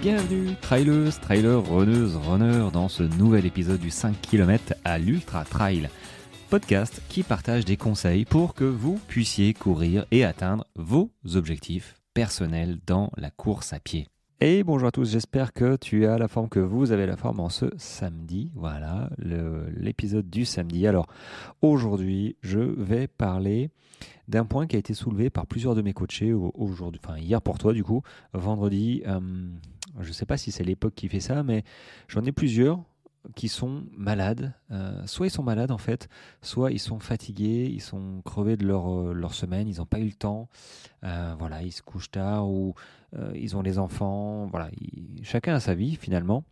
Bienvenue, traileuses, trailers, runneuses, runners, dans ce nouvel épisode du 5 km à l'Ultra Trail. Podcast qui partage des conseils pour que vous puissiez courir et atteindre vos objectifs personnels dans la course à pied. Et bonjour à tous, j'espère que tu as la forme, que vous avez la forme en ce samedi. Voilà, l'épisode du samedi. Alors, aujourd'hui, je vais parler d'un point qui a été soulevé par plusieurs de mes coachés aujourd'hui, enfin hier pour toi du coup, vendredi. Je ne sais pas si c'est l'époque qui fait ça, mais j'en ai plusieurs qui sont malades. Soit ils sont malades en fait, soit ils sont fatigués, ils sont crevés de leur semaine, ils n'ont pas eu le temps. Voilà, ils se couchent tard ou ils ont les enfants. Voilà, chacun a sa vie finalement.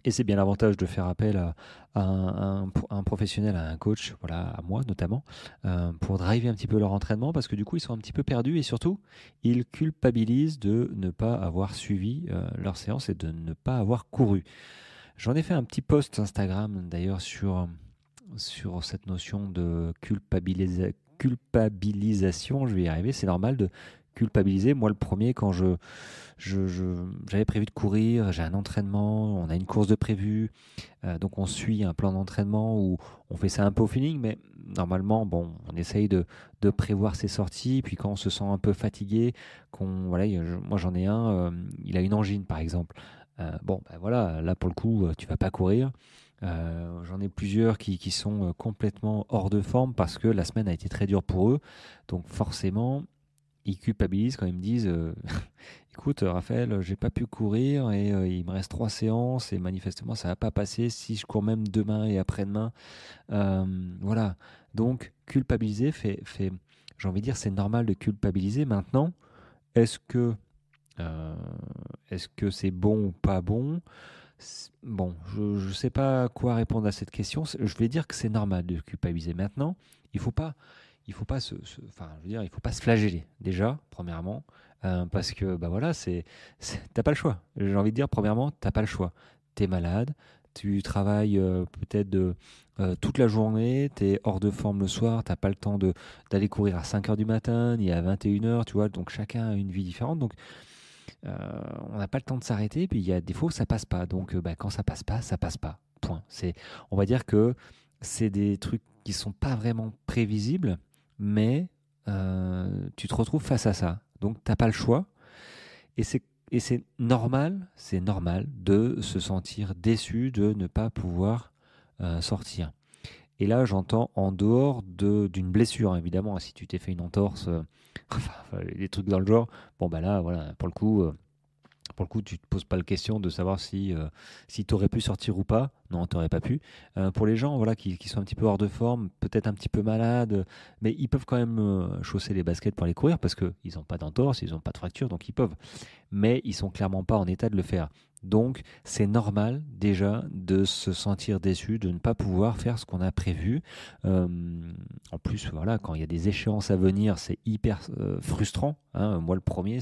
Et c'est bien l'avantage de faire appel à un professionnel, à un coach, voilà, à moi notamment, pour driver un petit peu leur entraînement, parce que du coup, ils sont un petit peu perdus et surtout, ils culpabilisent de ne pas avoir suivi leur séance et de ne pas avoir couru. J'en ai fait un petit post Instagram d'ailleurs sur cette notion de culpabilisation, je vais y arriver, c'est normal de culpabiliser. Moi, le premier, quand j'avais prévu de courir, j'ai un entraînement, on a une course de prévu, donc on suit un plan d'entraînement où on fait ça un peu au feeling, mais normalement, bon, on essaye de prévoir ses sorties, puis quand on se sent un peu fatigué, voilà, moi j'en ai un, il a une angine par exemple. Bon, ben voilà, là pour le coup, tu vas pas courir. J'en ai plusieurs qui sont complètement hors de forme parce que la semaine a été très dure pour eux. Donc forcément, ils culpabilisent quand ils me disent écoute Raphaël, j'ai pas pu courir et il me reste 3 séances et manifestement ça va pas passer si je cours même demain et après-demain. Voilà. Donc culpabiliser j'ai envie de dire, c'est normal de culpabiliser. Maintenant, est-ce que c'est bon ou pas bon? Bon, je ne sais pas quoi répondre à cette question. Je vais dire que c'est normal de culpabiliser. Maintenant, il faut pas enfin, je veux dire, il faut pas se flageller déjà, premièrement, parce que bah voilà, t'as pas le choix. J'ai envie de dire, premièrement, t'as pas le choix. T'es malade, tu travailles peut-être toute la journée, t'es hors de forme le soir, t'as pas le temps d'aller courir à 5 heures du matin, ni à 21 heures, tu vois. Donc chacun a une vie différente. Donc on n'a pas le temps de s'arrêter, puis il y a des fois où ça passe pas. Donc quand ça passe pas, ça passe pas. Point. On va dire que c'est des trucs qui sont pas vraiment prévisibles, mais tu te retrouves face à ça. Donc t'as pas le choix. Et c'est normal de se sentir déçu de ne pas pouvoir sortir. Et là, j'entends en dehors d'une blessure, hein, évidemment. Si tu t'es fait une entorse, enfin, des trucs dans le genre, bon, bah là, voilà, pour le coup, tu te poses pas la question de savoir si tu aurais pu sortir ou pas. Non, tu n'aurais pas pu. Pour les gens voilà, qui sont un petit peu hors de forme, peut-être un petit peu malades, mais ils peuvent quand même chausser les baskets pour aller courir parce qu'ils n'ont pas d'entorse, ils n'ont pas de fracture, donc ils peuvent. Mais ils sont clairement pas en état de le faire. Donc, c'est normal déjà de se sentir déçu, de ne pas pouvoir faire ce qu'on a prévu. En plus, voilà, quand il y a des échéances à venir, c'est hyper frustrant. Hein. Moi, le premier,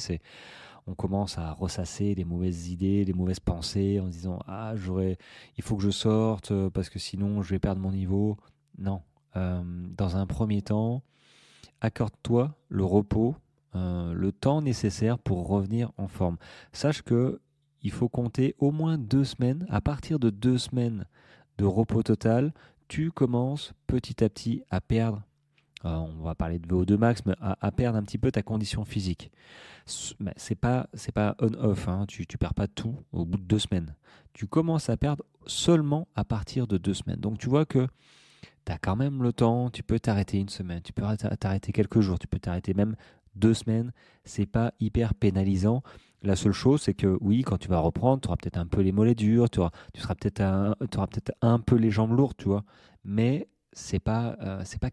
on commence à ressasser les mauvaises idées, les mauvaises pensées en se disant il faut que je sorte parce que sinon je vais perdre mon niveau. Non. Dans un premier temps, accorde-toi le repos, le temps nécessaire pour revenir en forme. Sache que il faut compter au moins 2 semaines. À partir de 2 semaines de repos total, tu commences petit à petit à perdre. On va parler de VO2 max, mais à perdre un petit peu ta condition physique. Mais c'est pas on-off, hein. Tu perds pas tout au bout de 2 semaines. Tu commences à perdre seulement à partir de 2 semaines. Donc tu vois que tu as quand même le temps, tu peux t'arrêter une semaine, tu peux t'arrêter quelques jours, tu peux t'arrêter même 2 semaines. C'est pas hyper pénalisant. La seule chose, c'est que oui, quand tu vas reprendre, tu auras peut-être un peu les mollets durs, tu auras peut-être un peu les jambes lourdes, tu vois. Mais c'est pas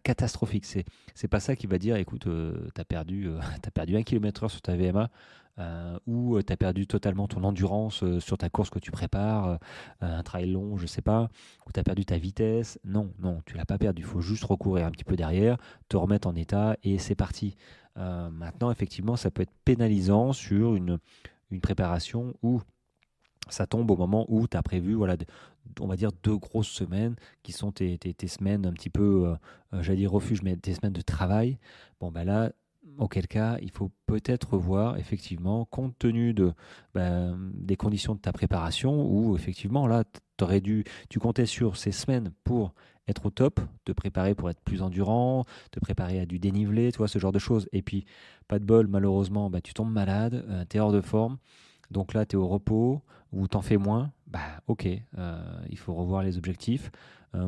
catastrophique. C'est pas ça qui va dire, écoute, t'as perdu 1 km/h sur ta VMA, ou tu as perdu totalement ton endurance sur ta course que tu prépares, un trail long, je sais pas, ou tu as perdu ta vitesse. Non, non, tu l'as pas perdu. Il faut juste recourir un petit peu derrière, te remettre en état et c'est parti. Maintenant, effectivement, ça peut être pénalisant sur une préparation où ça tombe au moment où tu as prévu, voilà, on va dire 2 grosses semaines qui sont tes semaines un petit peu, j'allais dire refuge, mais tes semaines de travail. Bon, ben là, auquel cas, il faut peut-être revoir, effectivement, compte tenu des conditions de ta préparation, où effectivement, là, tu comptais sur ces semaines pour être au top, te préparer pour être plus endurant, te préparer à du dénivelé, tu vois, ce genre de choses. Et puis, pas de bol, malheureusement, tu tombes malade, tu es hors de forme. Donc là, tu es au repos ou t'en fais moins. Ok, il faut revoir les objectifs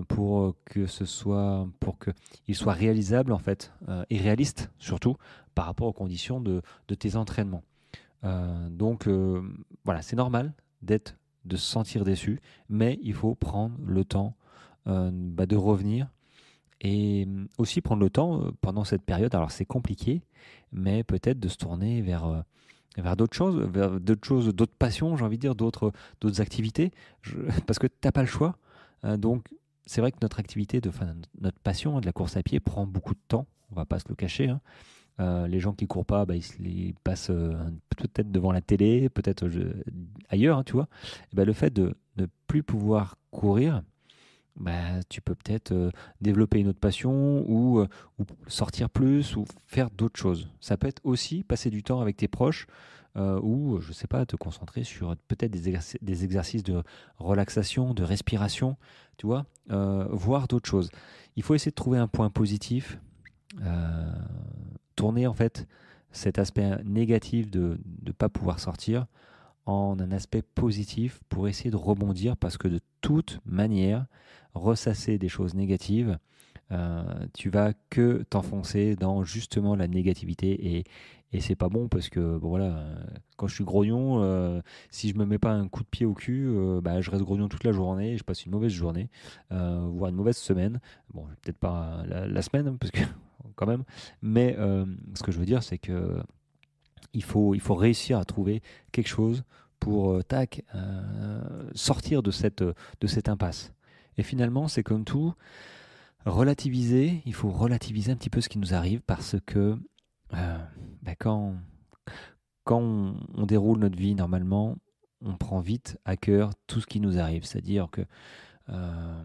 pour qu'il soit réalisable en fait et réaliste surtout par rapport aux conditions de tes entraînements. Voilà, c'est normal de se sentir déçu, mais il faut prendre le temps de revenir et aussi prendre le temps pendant cette période. Alors c'est compliqué, mais peut-être de se tourner vers d'autres choses, d'autres passions, j'ai envie de dire, d'autres activités, parce que tu n'as pas le choix. Donc, c'est vrai que notre activité, notre passion de la course à pied prend beaucoup de temps, on va pas se le cacher. Hein. Les gens qui courent pas, ils passent peut-être devant la télé, peut-être ailleurs, hein, tu vois. Et le fait de ne plus pouvoir courir, tu peux peut-être développer une autre passion ou sortir plus ou faire d'autres choses. Ça peut être aussi passer du temps avec tes proches ou, je sais pas, te concentrer sur peut-être des exercices de relaxation, de respiration, tu vois, voir d'autres choses. Il faut essayer de trouver un point positif, euh, tourner en fait cet aspect négatif de ne pas pouvoir sortir en un aspect positif pour essayer de rebondir parce que de toute manière, ressasser des choses négatives, tu vas que t'enfoncer dans justement la négativité et c'est pas bon parce que bon, voilà, quand je suis grognon, si je me mets pas un coup de pied au cul, je reste grognon toute la journée et je passe une mauvaise journée, voire une mauvaise semaine. Bon, peut-être pas la semaine hein, parce que quand même, mais ce que je veux dire c'est que il faut réussir à trouver quelque chose pour sortir de cette impasse. Et finalement, c'est comme tout, relativiser, il faut relativiser un petit peu ce qui nous arrive parce que euh, quand, quand on déroule notre vie normalement, on prend vite à cœur tout ce qui nous arrive. C'est-à-dire que euh,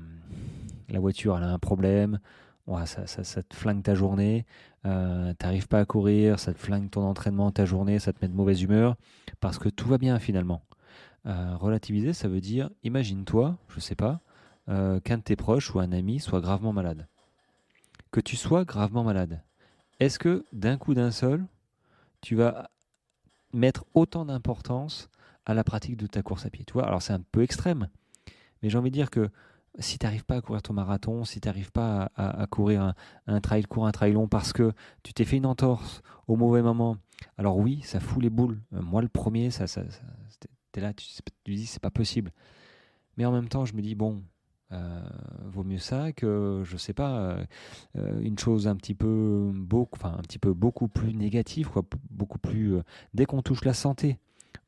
la voiture, elle a un problème, ouais, ça te flingue ta journée, t'arrives pas à courir, ça te flingue ton entraînement, ta journée, ça te met de mauvaise humeur, parce que tout va bien finalement. Relativiser, ça veut dire, imagine-toi, je sais pas, qu'un de tes proches ou un ami soit gravement malade. Que tu sois gravement malade. Est-ce que d'un coup d'un seul, tu vas mettre autant d'importance à la pratique de ta course à pied? Tu vois, alors c'est un peu extrême, mais j'ai envie de dire que si tu n'arrives pas à courir ton marathon, si tu n'arrives pas à courir un trail court, un trail long parce que tu t'es fait une entorse au mauvais moment, alors oui, ça fout les boules. Moi, le premier, t'es là, tu dis c'est pas possible. Mais en même temps, je me dis bon, vaut mieux ça que, je sais pas, une chose un petit peu beaucoup plus négative, quoi, beaucoup plus. Dès qu'on touche la santé,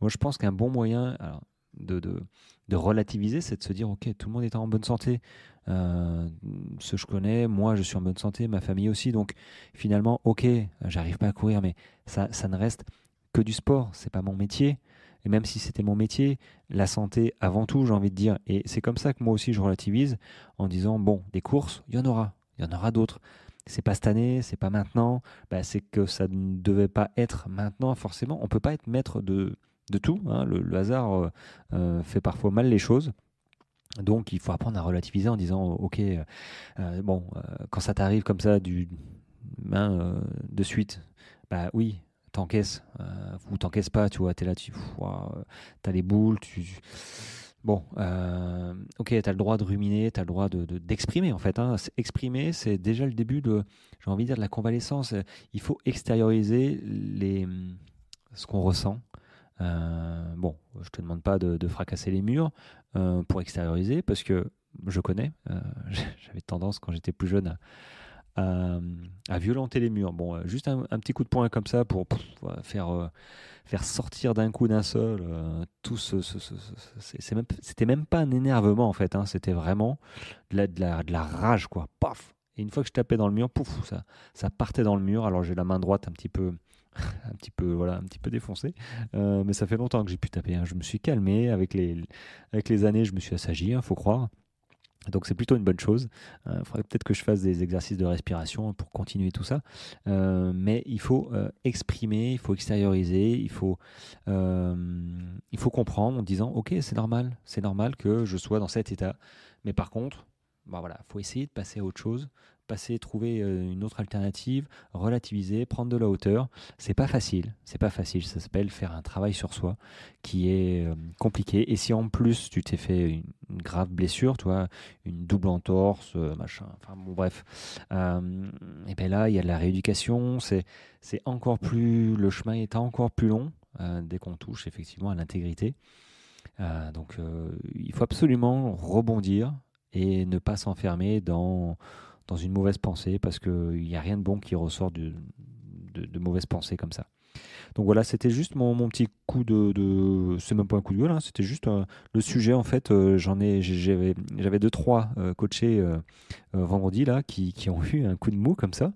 moi je pense qu'un bon moyen alors, de, de, de relativiser, c'est de se dire ok, tout le monde est en bonne santé. Ce que je connais, moi je suis en bonne santé, ma famille aussi, donc finalement, ok, j'arrive pas à courir, mais ça ne reste que du sport, c'est pas mon métier. Et même si c'était mon métier, la santé avant tout, j'ai envie de dire. Et c'est comme ça que moi aussi je relativise en disant bon, des courses, il y en aura d'autres. C'est pas cette année, c'est pas maintenant. C'est que ça ne devait pas être maintenant forcément. On peut pas être maître de tout. Hein. Le hasard fait parfois mal les choses. Donc il faut apprendre à relativiser en disant ok, quand ça t'arrive comme ça de suite, oui, t'encaisses ou t'encaisses pas, tu vois, t'es là, t'as les boules, bon, ok, t'as le droit de ruminer, t'as le droit d'exprimer en fait. Hein. Exprimer, c'est déjà le début j'ai envie de dire, de la convalescence. Il faut extérioriser ce qu'on ressent. Bon, je te demande pas de fracasser les murs pour extérioriser parce que je connais, j'avais tendance quand j'étais plus jeune à, à violenter les murs. Bon, juste un petit coup de poing comme ça pour faire sortir d'un coup d'un seul tout c'était même pas un énervement en fait, hein, c'était vraiment de la rage quoi. Paf! Et une fois que je tapais dans le mur, pouf, ça partait dans le mur. Alors j'ai la main droite un petit peu, voilà, un petit peu défoncée, mais ça fait longtemps que j'ai pu taper. Hein. Je me suis calmé avec les années, je me suis assagi, faut croire. Donc c'est plutôt une bonne chose. Il faudrait peut-être que je fasse des exercices de respiration pour continuer tout ça. Mais il faut exprimer, il faut extérioriser, euh, il faut comprendre en disant ok, c'est normal que je sois dans cet état. Mais par contre, bah voilà, faut essayer de passer à autre chose, trouver une autre alternative, relativiser, prendre de la hauteur. C'est pas facile, c'est pas facile. Ça s'appelle faire un travail sur soi qui est compliqué. Et si en plus tu t'es fait une grave blessure, tu vois, une double entorse, machin, enfin bon bref, et bien là il y a de la rééducation, c'est encore plus, le chemin est encore plus long dès qu'on touche effectivement à l'intégrité. Donc il faut absolument rebondir et ne pas s'enfermer dans une mauvaise pensée parce qu'il n'y a rien de bon qui ressort de mauvaises pensées comme ça. Donc voilà, c'était juste mon petit coup c'est même pas un coup de gueule, hein, c'était juste le sujet en fait. J'avais deux trois coachés vendredi là qui ont eu un coup de mou comme ça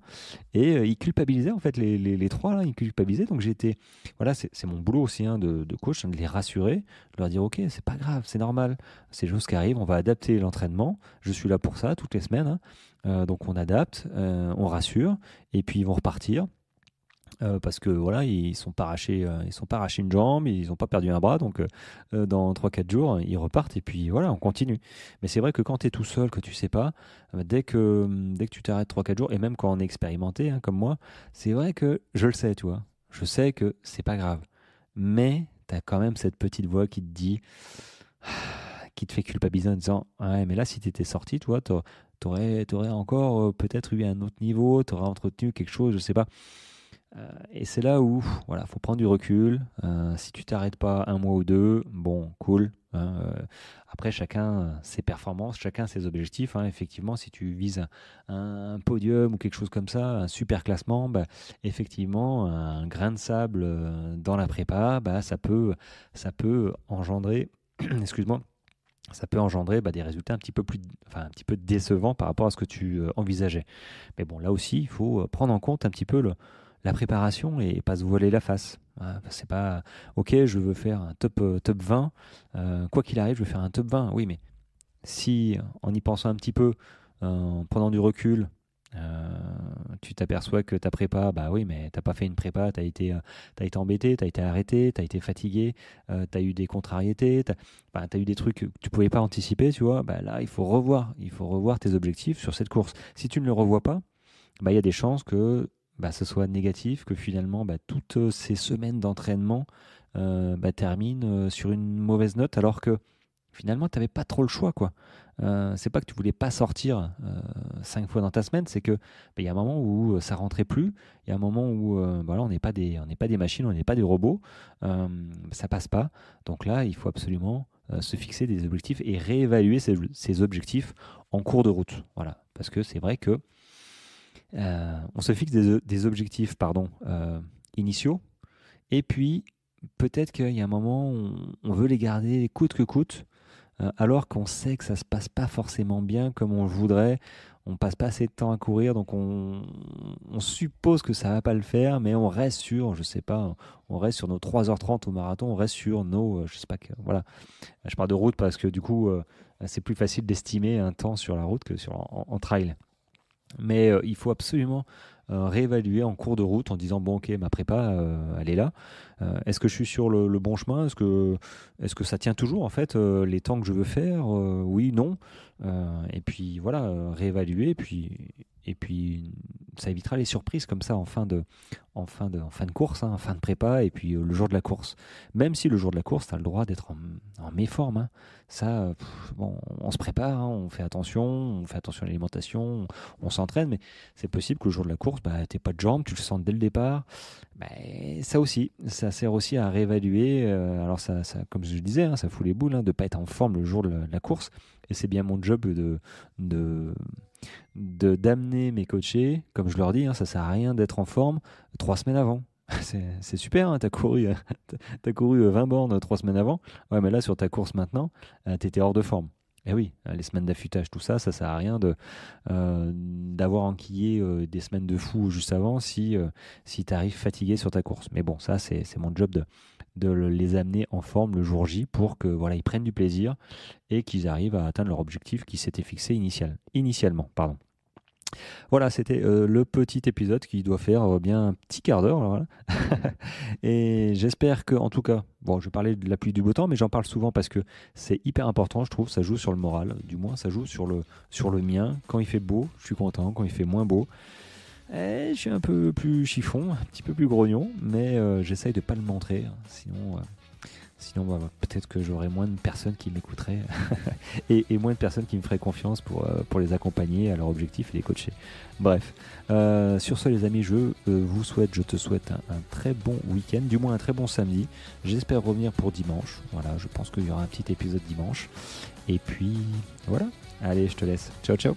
et ils culpabilisaient en fait les trois là, ils culpabilisaient. Donc j'ai été, voilà, c'est mon boulot aussi hein, de coach, hein, de les rassurer, de leur dire ok, c'est pas grave, c'est normal, c'est des choses qui arrivent, on va adapter l'entraînement. Je suis là pour ça toutes les semaines, hein. Donc on adapte, on rassure et puis ils vont repartir. Parce que voilà, ils sont pas arrachés une jambe, ils n'ont pas perdu un bras, donc dans 3 4 jours, ils repartent et puis voilà, on continue. Mais c'est vrai que quand tu es tout seul, que tu sais pas, dès que tu t'arrêtes 3 4 jours, et même quand on est expérimenté, hein, comme moi, c'est vrai que je le sais, tu vois. Je sais que c'est pas grave. Mais tu as quand même cette petite voix qui te dit, qui te fait culpabiliser en disant, ouais, mais là, si tu étais sorti, tu vois, t'aurais encore peut-être eu un autre niveau, t'aurais entretenu quelque chose, je sais pas. Et c'est là où, voilà, faut prendre du recul. Si tu t'arrêtes pas un mois ou deux, bon, cool, hein. Après, chacun ses performances, chacun ses objectifs, hein. Effectivement, si tu vises un podium ou quelque chose comme ça, un super classement, bah, effectivement, un grain de sable dans la prépa, bah, ça peut engendrer, excuse-moi, ça peut engendrer bah, des résultats un petit peu décevants par rapport à ce que tu envisageais. Mais bon, là aussi, il faut prendre en compte un petit peu la préparation et pas se voiler la face. C'est pas ok, je veux faire un top 20, quoi qu'il arrive, je veux faire un top 20. Oui, mais si en y pensant un petit peu, en prenant du recul, euh, tu t'aperçois que ta prépa, bah oui, mais t'as pas fait une prépa, t'as été embêté, t'as été arrêté, t'as été fatigué, t'as eu des contrariétés, t'as eu des trucs que tu pouvais pas anticiper, tu vois. Bah là, il faut revoir tes objectifs sur cette course. Si tu ne le revois pas, bah il y a des chances que bah, ce soit négatif, que finalement bah, toutes ces semaines d'entraînement bah, terminent sur une mauvaise note, alors que finalement, tu n'avais pas trop le choix, quoi. C'est pas que tu voulais pas sortir 5 fois dans ta semaine, c'est que il y a un moment où ça rentrait plus, il y a un moment où voilà, on n'est pas des machines, on n'est pas des robots, ça passe pas. Donc là, il faut absolument se fixer des objectifs et réévaluer ces objectifs en cours de route. Voilà, parce que c'est vrai que on se fixe des objectifs, pardon, initiaux, et puis peut-être qu'il y a un moment où on veut les garder coûte que coûte alors qu'on sait que ça se passe pas forcément bien comme on le voudrait, on passe pas assez de temps à courir, donc on suppose que ça va pas le faire, mais on reste sur, je sais pas, on reste sur nos 3h30 au marathon, on reste sur nos, je sais pas, voilà. Je parle de route parce que du coup, c'est plus facile d'estimer un temps sur la route que en trail. Mais il faut absolument réévaluer en cours de route en disant bon ok ma prépa elle est là. Est-ce que je suis sur le bon chemin, est-ce que ça tient toujours en fait les temps que je veux faire, oui non. Et puis voilà, réévaluer et puis ça évitera les surprises comme ça en fin de course, hein, en fin de prépa et puis le jour de la course. Même si le jour de la course tu as le droit d'être en méforme, hein. Ça bon, on se prépare, hein, on fait attention à l'alimentation, on s'entraîne, mais c'est possible que le jour de la course, bah, tu n'aies pas de jambes, tu le sens dès le départ. Bah, ça aussi, ça sert aussi à réévaluer. Alors, comme je le disais, hein, ça fout les boules hein, de ne pas être en forme le jour de la course. Et c'est bien mon job de, d'amener mes coachés, comme je leur dis, hein, ça ne sert à rien d'être en forme 3 semaines avant. C'est super, hein, t'as couru 20 bornes 3 semaines avant. Ouais, mais là, sur ta course maintenant, tu étais hors de forme. Eh oui, les semaines d'affûtage, tout ça, ça sert à rien d'avoir enquillé des semaines de fou juste avant si tu arrives fatigué sur ta course. Mais bon, ça, c'est mon job les amener en forme le jour J pour que voilà, ils prennent du plaisir et qu'ils arrivent à atteindre leur objectif qui s'était fixé initialement. Pardon. Voilà, c'était le petit épisode qui doit faire bien un petit quart d'heure. Voilà. Et j'espère que, en tout cas, bon, je parlais de la pluie du beau temps, mais j'en parle souvent parce que c'est hyper important, je trouve. Ça joue sur le moral, du moins, ça joue sur le mien. Quand il fait beau, je suis content. Quand il fait moins beau, je suis un peu plus chiffon, un petit peu plus grognon, mais j'essaye de ne pas le montrer. Sinon, bah, peut-être que j'aurais moins de personnes qui m'écouteraient et moins de personnes qui me feraient confiance pour les accompagner à leur objectif et les coacher. Bref, sur ce les amis, je te souhaite un très bon week-end, du moins un très bon samedi. J'espère revenir pour dimanche. Voilà, je pense qu'il y aura un petit épisode dimanche. Et puis voilà, allez, je te laisse. Ciao, ciao.